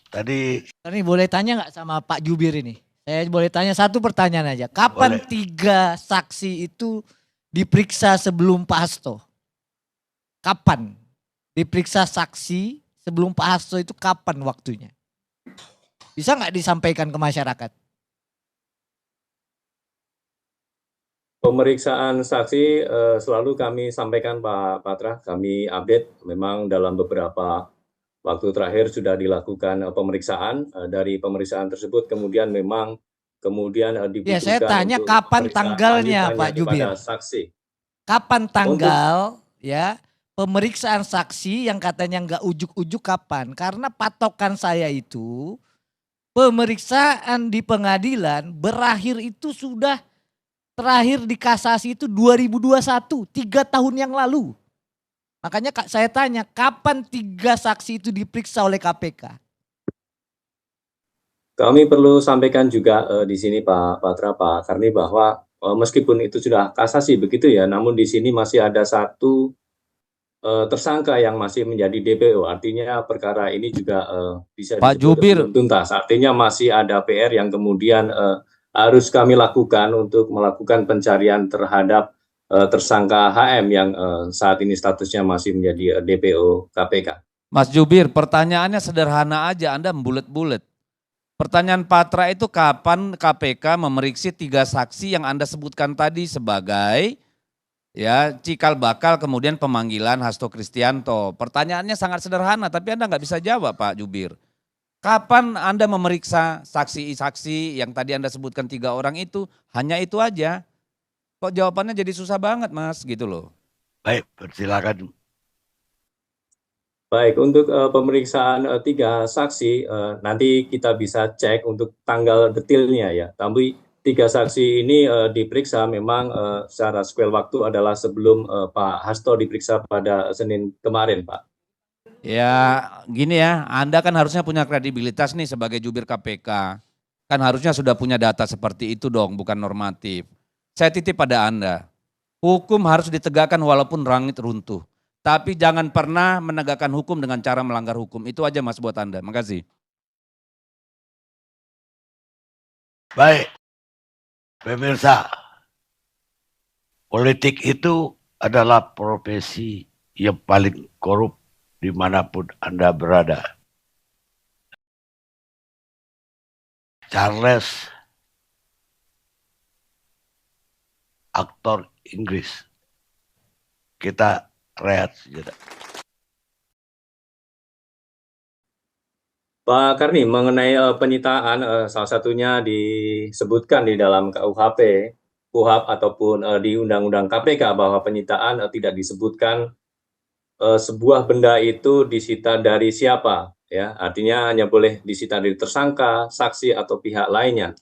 Tadi Ini boleh tanya nggak sama Pak Jubir ini? Saya boleh tanya satu pertanyaan aja. Kapan boleh. 3 saksi itu diperiksa sebelum Pak Hasto? Kapan? Diperiksa saksi sebelum Pak Hasto itu kapan waktunya? Bisa nggak disampaikan ke masyarakat? Pemeriksaan saksi selalu kami sampaikan Pak Patra, kami update memang dalam beberapa waktu terakhir sudah dilakukan pemeriksaan. Dari pemeriksaan tersebut kemudian memang Ya, dibutuhkan saya tanya untuk kapan pemeriksaan tanggalnya lanjutannya Pak kepada Jubir? saksi. Kapan Untuk tanggal ya pemeriksaan saksi yang katanya nggak ujuk-ujuk kapan? Karena patokan saya itu pemeriksaan di pengadilan berakhir itu sudah terakhir di kasasi itu 2021, 3 tahun yang lalu. Makanya saya tanya, kapan 3 saksi itu diperiksa oleh KPK? Kami perlu sampaikan juga di sini Pak Patra, Pak Karni, bahwa meskipun itu sudah kasasi begitu ya, namun di sini masih ada satu tersangka yang masih menjadi DPO. Artinya perkara ini juga bisa Pak disebut Jubir, belum tuntas. Artinya masih ada PR yang kemudian harus kami lakukan untuk melakukan pencarian terhadap tersangka HM yang saat ini statusnya masih menjadi DPO KPK. Mas Jubir, pertanyaannya sederhana aja, Anda membulet-bulet. Pertanyaan Patra itu kapan KPK memeriksa 3 saksi yang Anda sebutkan tadi sebagai ya cikal bakal kemudian pemanggilan Hasto Kristianto. Pertanyaannya sangat sederhana tapi Anda nggak bisa jawab Pak Jubir. Kapan Anda memeriksa saksi-saksi yang tadi Anda sebutkan 3 orang itu, hanya itu aja. Kok jawabannya jadi susah banget Mas gitu loh. Baik, persilakan. Baik, untuk pemeriksaan 3 saksi nanti kita bisa cek untuk tanggal detailnya ya. Tapi 3 saksi ini diperiksa memang secara squel waktu adalah sebelum Pak Hasto diperiksa pada Senin kemarin, Pak. Ya gini ya, Anda kan harusnya punya kredibilitas nih sebagai jubir KPK. Kan harusnya sudah punya data seperti itu dong, bukan normatif. Saya titip pada Anda, hukum harus ditegakkan walaupun langit runtuh. Tapi jangan pernah menegakkan hukum dengan cara melanggar hukum. Itu aja Mas buat Anda. Makasih. Baik, pemirsa, politik itu adalah profesi yang paling korup dimanapun Anda berada. Charles, aktor Inggris. Kita rehat sejenak. Pak Karni, mengenai penyitaan salah satunya disebutkan di dalam KUHP, KUHAP ataupun di Undang-Undang KPK bahwa penyitaan tidak disebutkan sebuah benda itu disita dari siapa, ya artinya hanya boleh disita dari tersangka, saksi atau pihak lainnya.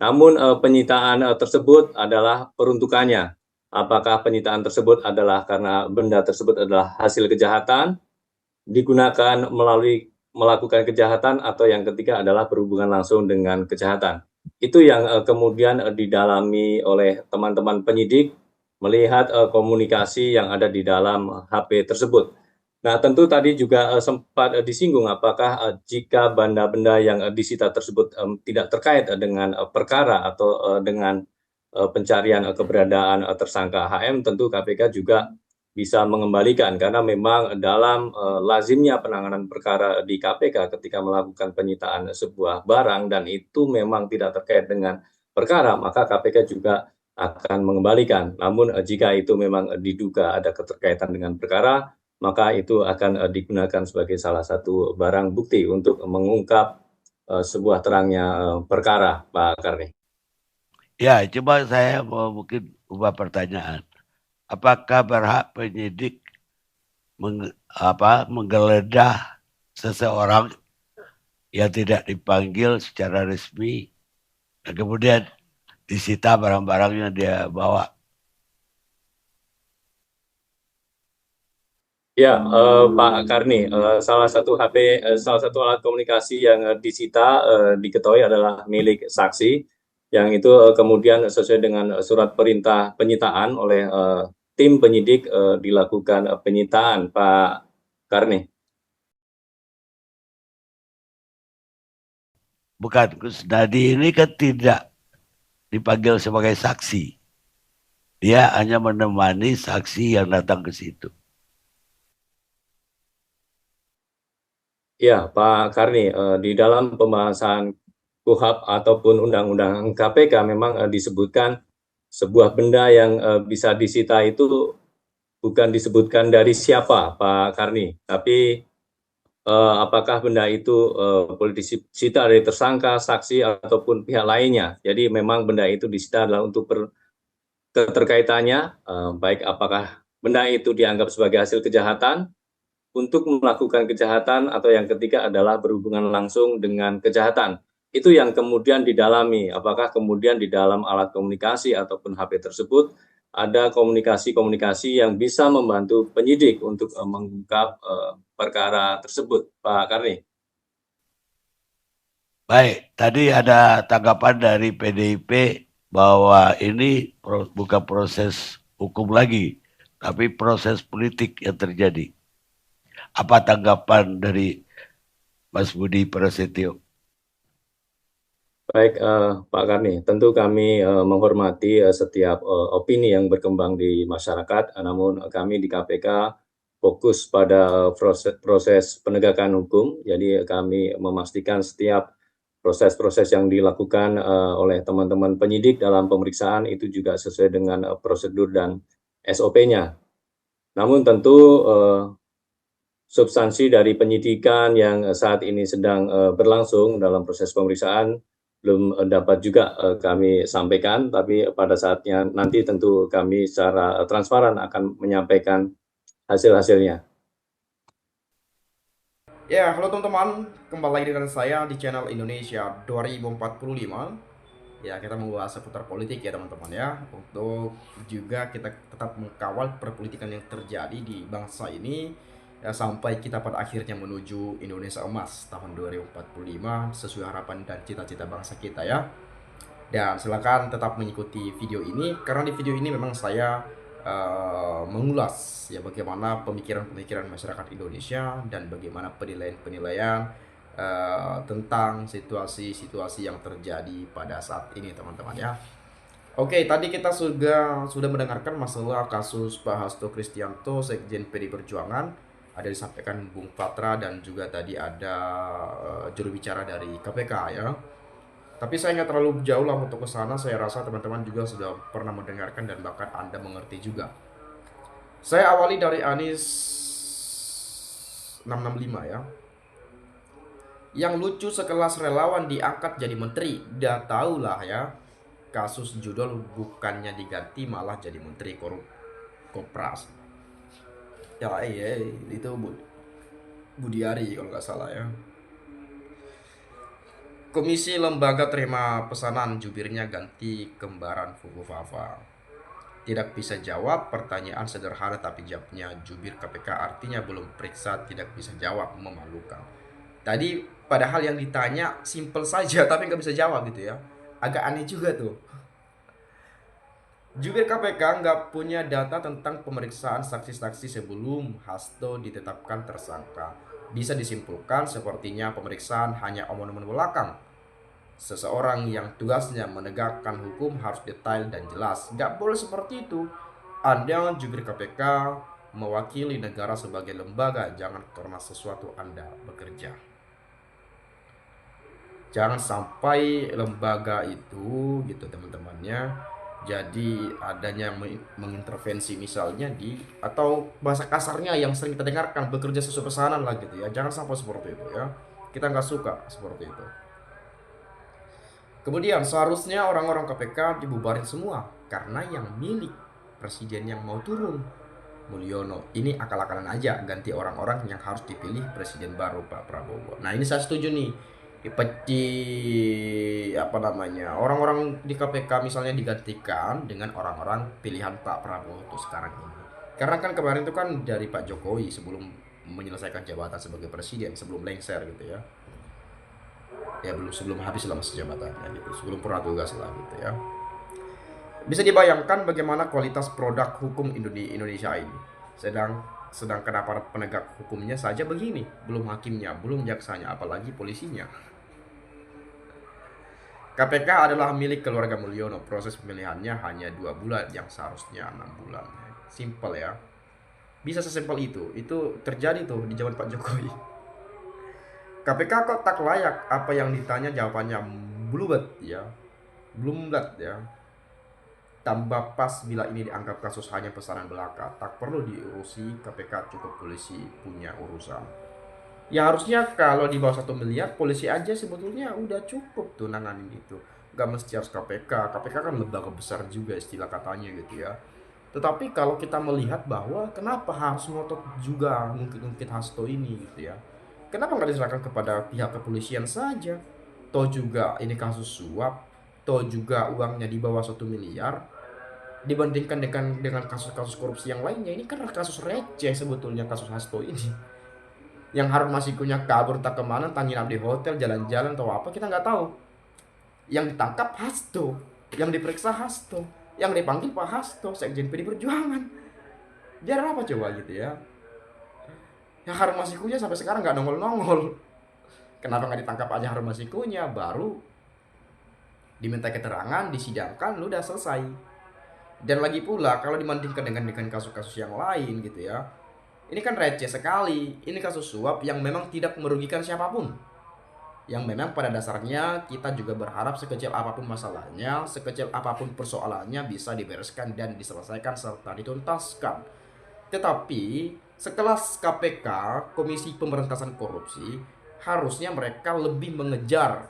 Namun penyitaan tersebut adalah peruntukannya. Apakah penyitaan tersebut adalah karena benda tersebut adalah hasil kejahatan, digunakan melalui melakukan kejahatan, atau yang ketiga adalah berhubungan langsung dengan kejahatan. Itu yang kemudian didalami oleh teman-teman penyidik melihat komunikasi yang ada di dalam HP tersebut. Nah, tentu tadi juga sempat disinggung apakah jika benda-benda yang disita tersebut tidak terkait dengan perkara atau dengan pencarian keberadaan tersangka HM, tentu KPK juga bisa mengembalikan karena memang dalam lazimnya penanganan perkara di KPK ketika melakukan penyitaan sebuah barang dan itu memang tidak terkait dengan perkara, maka KPK juga akan mengembalikan. Namun jika itu memang diduga ada keterkaitan dengan perkara, maka itu akan digunakan sebagai salah satu barang bukti untuk mengungkap sebuah terangnya perkara, Pak Karni. Ya, coba saya mau mungkin ubah pertanyaan. Apakah berhak penyidik menggeledah seseorang yang tidak dipanggil secara resmi dan kemudian disita barang-barang yang dia bawa? Ya, Pak Karni, salah satu salah satu alat komunikasi yang disita diketahui adalah milik saksi, yang itu kemudian sesuai dengan surat perintah penyitaan oleh tim penyidik dilakukan penyitaan, Pak Karni. bukan, Kusnadi ini kan tidak dipanggil sebagai saksi. Dia hanya menemani saksi yang datang ke situ. Ya, Pak Karni, di dalam pembahasan KUHP ataupun Undang-Undang KPK memang disebutkan sebuah benda yang bisa disita itu bukan disebutkan dari siapa, Pak Karni, tapi apakah benda itu boleh disita dari tersangka, saksi, ataupun pihak lainnya. Jadi memang benda itu disita adalah untuk keterkaitannya, baik apakah benda itu dianggap sebagai hasil kejahatan, untuk melakukan kejahatan, atau yang ketiga adalah berhubungan langsung dengan kejahatan. Itu yang kemudian didalami, apakah kemudian di dalam alat komunikasi ataupun HP tersebut ada komunikasi-komunikasi yang bisa membantu penyidik untuk mengungkap perkara tersebut, Pak Karni. Baik, tadi ada tanggapan dari PDIP bahwa ini bukan proses hukum lagi, tapi proses politik yang terjadi. Apa tanggapan dari Mas Budi Prasetyo? Baik, Pak Karni, tentu kami menghormati setiap opini yang berkembang di masyarakat, namun kami di KPK fokus pada proses penegakan hukum, jadi kami memastikan setiap proses-proses yang dilakukan oleh teman-teman penyidik dalam pemeriksaan itu juga sesuai dengan prosedur dan SOP-nya. Namun tentu substansi dari penyidikan yang saat ini sedang berlangsung dalam proses pemeriksaan belum dapat juga kami sampaikan, tapi pada saatnya nanti tentu kami secara transparan akan menyampaikan hasil-hasilnya. Ya, halo teman-teman, kembali lagi dengan saya di channel Indonesia 2045. Ya, kita membahas seputar politik ya teman-teman ya. Untuk juga kita tetap mengkawal perpolitikan yang terjadi di bangsa ini ya, sampai kita pada akhirnya menuju Indonesia Emas tahun 2045 sesuai harapan dan cita-cita bangsa kita ya. Dan silakan tetap mengikuti video ini karena di video ini memang saya mengulas ya bagaimana pemikiran-pemikiran masyarakat Indonesia dan bagaimana penilaian-penilaian tentang situasi-situasi yang terjadi pada saat ini teman-teman ya. Oke, tadi kita sudah mendengarkan masalah kasus Pak Hasto Kristianto, Sekjen PD Perjuangan, ada disampaikan Bung Patra dan juga tadi ada juru bicara dari KPK ya. Tapi saya nggak terlalu jauh lah untuk ke sana, saya rasa teman-teman juga sudah pernah mendengarkan dan bahkan Anda mengerti juga. Saya awali dari Anies 665 ya. Yang lucu sekelas relawan diangkat jadi menteri, udah tau lah ya. Kasus judul bukannya diganti malah jadi menteri Kopras. Ya iya, itu Budiari kalau nggak salah ya. Komisi lembaga terima pesanan jubirnya ganti kembaran Fugu Fafa. Tidak bisa jawab pertanyaan sederhana tapi jawabnya jubir KPK artinya belum periksa tidak bisa jawab, memalukan. Tadi padahal yang ditanya simple saja tapi nggak bisa jawab gitu ya. Agak aneh juga tuh. Jubir KPK nggak punya data tentang pemeriksaan saksi-saksi sebelum Hasto ditetapkan tersangka. Bisa disimpulkan sepertinya pemeriksaan hanya omongan belakang. Seseorang yang tugasnya menegakkan hukum harus detail dan jelas. Nggak boleh seperti itu. Anda jubir KPK mewakili negara sebagai lembaga. Jangan karena sesuatu Anda bekerja. Jangan sampai lembaga itu gitu teman-temannya jadi adanya mengintervensi misalnya atau bahasa kasarnya yang sering kita dengarkan bekerja sesuai pesanan lah gitu ya. Jangan sampai seperti itu ya. Kita nggak suka seperti itu. Kemudian seharusnya orang-orang KPK dibubarin semua karena yang milik presiden yang mau turun Mulyono. Ini akal-akalan aja, ganti orang-orang yang harus dipilih presiden baru Pak Prabowo. Nah ini saya setuju nih. Orang-orang di KPK misalnya digantikan dengan orang-orang pilihan Pak Prabowo untuk sekarang ini. Karena kan kemarin itu kan dari Pak Jokowi sebelum menyelesaikan jabatan sebagai presiden, sebelum lengser gitu ya. Ya sebelum habis lah masa jabatannya gitu, sebelum purna tugas lah gitu ya. Bisa dibayangkan bagaimana kualitas produk hukum di Indonesia ini. Sedangkan aparat penegak hukumnya saja begini, belum hakimnya, belum jaksanya, apalagi polisinya. KPK adalah milik keluarga Mulyono. Proses pemilihannya hanya 2 bulan yang seharusnya 6 bulan. Simple ya. Bisa sesimpel itu. Itu terjadi tuh di zaman Pak Jokowi. KPK kok tak layak, apa yang ditanya jawabannya blubat ya. Blumbat ya. Tambah pas bila ini dianggap kasus hanya pesanan belaka. Tak perlu diurusi KPK, cukup polisi punya urusan. Ya harusnya kalau di bawah 1 miliar polisi aja sebetulnya udah cukup tuh nanganin itu. Gak mesti harus KPK. KPK kan lembaga besar juga istilah katanya gitu ya. Tetapi kalau kita melihat bahwa kenapa harus ngotot juga ngungkit-ngungkit Hasto ini gitu ya. Kenapa nggak diserahkan kepada pihak kepolisian saja? Toh juga ini kasus suap, toh juga uangnya di bawah 1 miliar. Dibandingkan dengan kasus-kasus korupsi yang lainnya, ini kan kasus receh sebetulnya kasus Hasto ini. Yang Harun Masikunya kabur tak kemana, entah nginap di hotel, jalan-jalan atau apa, kita nggak tahu. Yang ditangkap Hasto, yang diperiksa Hasto, yang dipanggil Pak Hasto, Sekjen PD Perjuangan. Biar apa coba gitu ya. Yang Harun Masikunya sampai sekarang nggak nongol-nongol. Kenapa nggak ditangkap aja Harun Masikunya, baru diminta keterangan, disidangkan, lu udah selesai. Dan lagi pula kalau dibandingkan dengan kasus-kasus yang lain gitu ya, ini kan receh sekali. Ini kasus suap yang memang tidak merugikan siapapun. Yang memang pada dasarnya kita juga berharap sekecil apapun masalahnya, sekecil apapun persoalannya bisa dibereskan dan diselesaikan serta dituntaskan. Tetapi sekelas KPK, Komisi Pemberantasan Korupsi, harusnya mereka lebih mengejar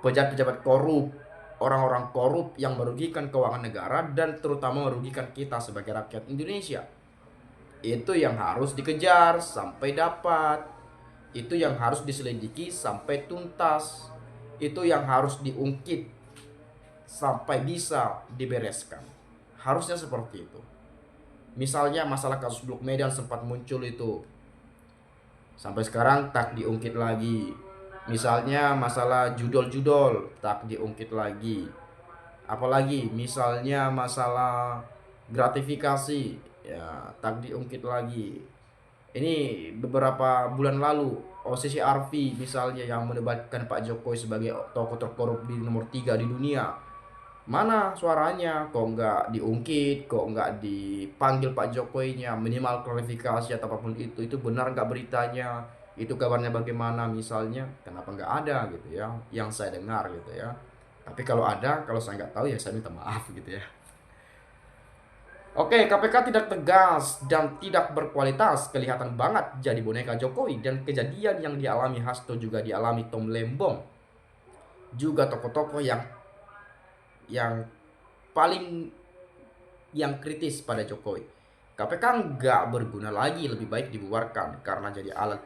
pejabat-pejabat korup, orang-orang korup yang merugikan keuangan negara dan terutama merugikan kita sebagai rakyat Indonesia. Itu yang harus dikejar sampai dapat. Itu yang harus diselidiki sampai tuntas. Itu yang harus diungkit sampai bisa dibereskan. Harusnya seperti itu. Misalnya masalah kasus Blok Medan sempat muncul itu, sampai sekarang tak diungkit lagi. Misalnya masalah judol-judol tak diungkit lagi. Apalagi misalnya masalah gratifikasi ya tak diungkit lagi. Ini beberapa bulan lalu OCC Arfi misalnya yang mendebatkan Pak Jokowi sebagai tokoh terkorup di nomor 3 di dunia. Mana suaranya? Kok nggak diungkit? Kok nggak dipanggil Pak Jokowinya? Minimal klarifikasi atau apapun itu benar nggak beritanya? Itu kabarnya bagaimana misalnya? Kenapa nggak ada gitu ya? Yang saya dengar gitu ya. Tapi kalau ada, kalau saya nggak tahu ya saya minta maaf gitu ya. Oke, KPK tidak tegas dan tidak berkualitas, kelihatan banget jadi boneka Jokowi, dan kejadian yang dialami Hasto juga dialami Tom Lembong. Juga tokoh-tokoh yang paling yang kritis pada Jokowi. KPK nggak berguna lagi, lebih baik dibubarkan karena jadi alat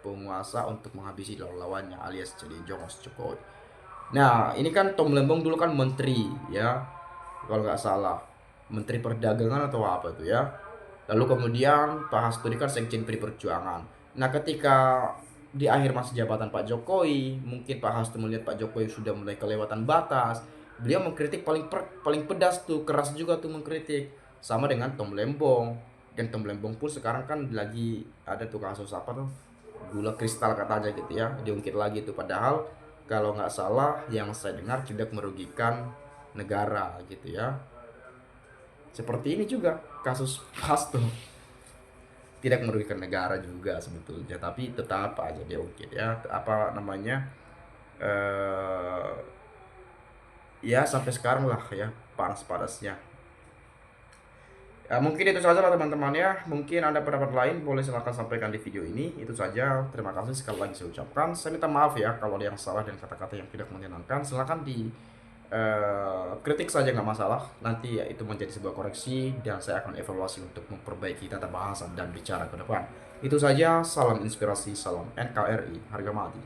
penguasa untuk menghabisi lawan-lawannya alias jadi jongos Jokowi. Nah, ini kan Tom Lembong dulu kan menteri ya, kalau nggak salah. Menteri Perdagangan atau apa itu ya. Lalu kemudian Pak Hasto ini kan Sekjen PD Perjuangan. Nah ketika di akhir masa jabatan Pak Jokowi, mungkin Pak Hasto melihat Pak Jokowi sudah mulai kelewatan batas, beliau mengkritik paling pedas tuh, keras juga tuh mengkritik. Sama dengan Tom Lembong. Dan Tom Lembong pun sekarang kan lagi ada tuh kasus apa tuh, gula kristal katanya gitu ya, diungkit lagi tuh. Padahal kalau nggak salah yang saya dengar tidak merugikan negara gitu ya. Seperti ini juga kasus Hasto, tidak merugikan negara juga sebetulnya, tapi tetap aja diungkit ya, apa namanya, ya sampai sekarang lah ya panas-panasnya. Ya, mungkin itu saja lah teman-teman ya. Mungkin ada pendapat lain boleh silahkan sampaikan di video ini. Itu saja, terima kasih sekali lagi saya ucapkan. Saya minta maaf ya kalau ada yang salah dan kata-kata yang tidak menyenangkan. Silahkan di kritik saja, nggak masalah. Nanti ya itu menjadi sebuah koreksi dan saya akan evaluasi untuk memperbaiki tata bahasa dan bicara ke depan. Itu saja, salam inspirasi, salam NKRI, harga mati.